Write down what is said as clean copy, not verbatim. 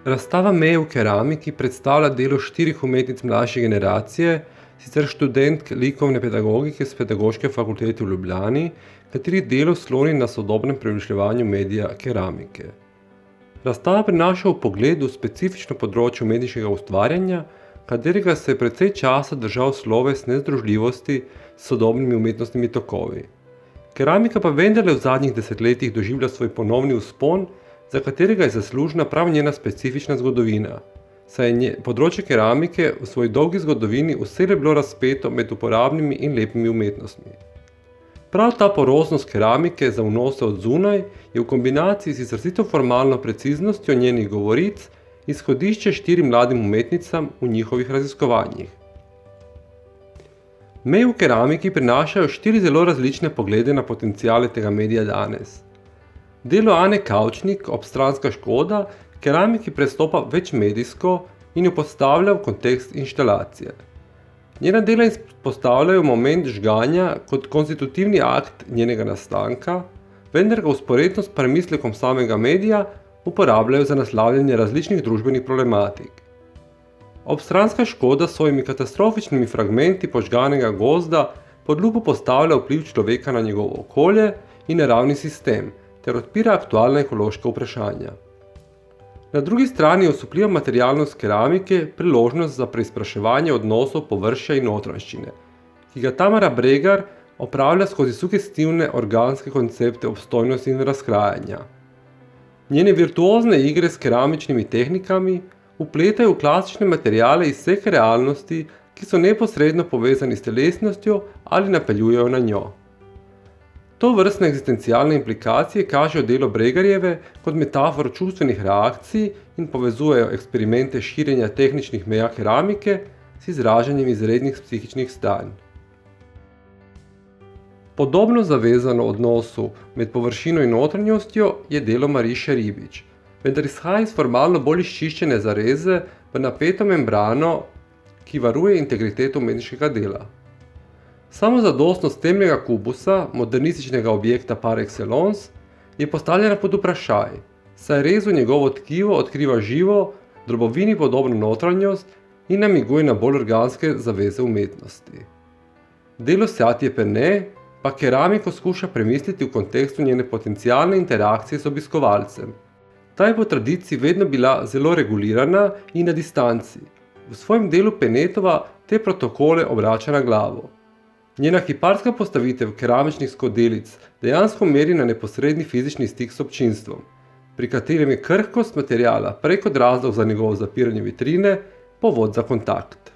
Razstava Meje v keramiki predstavlja delo 4 umetnic mlajše generacije, sicer študentk likovne pedagogike s Pedagoške fakultete v Ljubljani, katerih delo sloni na sodobnem premišljevanju medija keramike. Razstava prinaša vpogled v specifično področje umetniškega ustvarjanja, katerega se je precej časa držal sloves nezdružljivosti s sodobnimi umetnostnimi tokovi. Keramika pa vendarle v zadnjih desetletjih doživlja svoj ponovni vzpon, za katerega je zaslužna prav njena specifična zgodovina, saj je področje keramike v svoji dolgi zgodovini vselej bilo razpeto med uporabnimi in lepimi umetnostmi. Prav ta poroznost keramike za vnose od zunaj je v kombinaciji z izrazito formalno preciznostjo njenih govoric izhodišče 4 mladim umetnicam v njihovih raziskovanjih. Meje v keramiki prinašajo 4 zelo različne poglede na potenciale tega medija danes. Delo Ane Kavčnik, Obstranska škoda, keramiki prestopa večmedijsko in jo postavlja v kontekst inštalacije. Njena dela izpostavljajo moment žganja kot konstitutivni akt njenega nastanka, vendar ga vzporedno s premislekom samega medija uporabljajo za naslavljanje različnih družbenih problematik. Obstranska škoda s svojimi katastrofičnimi fragmenti požganega gozda pod lupo postavlja vpliv človeka na njegovo okolje in naravni sistem ter odpira aktualna ekološka vprašanja. Na drugi strani je osupljiva materialnost keramike priložnost za preizpraševanje odnosov površja in notranjščine, ki ga Tamara Bregar opravlja skozi sugestivne organske koncepte obstojnosti in razkrajanja. Njene virtuozne igre s keramičnimi tehnikami vpletajo v klasične materiale iz vseh realnosti, ki so neposredno povezani s telesnostjo ali napeljujejo na njo. To vrstne egzistencialne implikacije kažejo delo Bregarjeve kot metaforo čustvenih reakcij in povezujejo eksperimente širjenja tehničnih meja keramike s izražanjem izrednih psihičnih stanj. Podobno zavezano odnosu med površino in notranjostjo je delo Mariše Ribič, vendar izhaja iz formalno bolj izčiščene zareze v napeto membrano, ki varuje integriteto umetniškega dela. Samozadostnost temnega kubusa, modernističnega objekta par excellence, je postavljena pod vprašaj, saj rez v njegovo tkivo odkriva živo, drobovini podobno notranjost in namiguje na bolj organske zaveze umetnosti. Delo Sjatje Pene pa keramiko skuša premisliti v kontekstu njene potencialne interakcije z obiskovalcem. Ta je po tradiciji vedno bila zelo regulirana in na distanci. V svojem delu Penetova te protokole obrača na glavo. Njena kiparska postavitev keramičnih skodelic dejansko meri na neposredni fizični stik s občinstvom, pri katerem je krhkost materiala prej kot razlog za njegovo zapiranje vitrine povod za kontakt.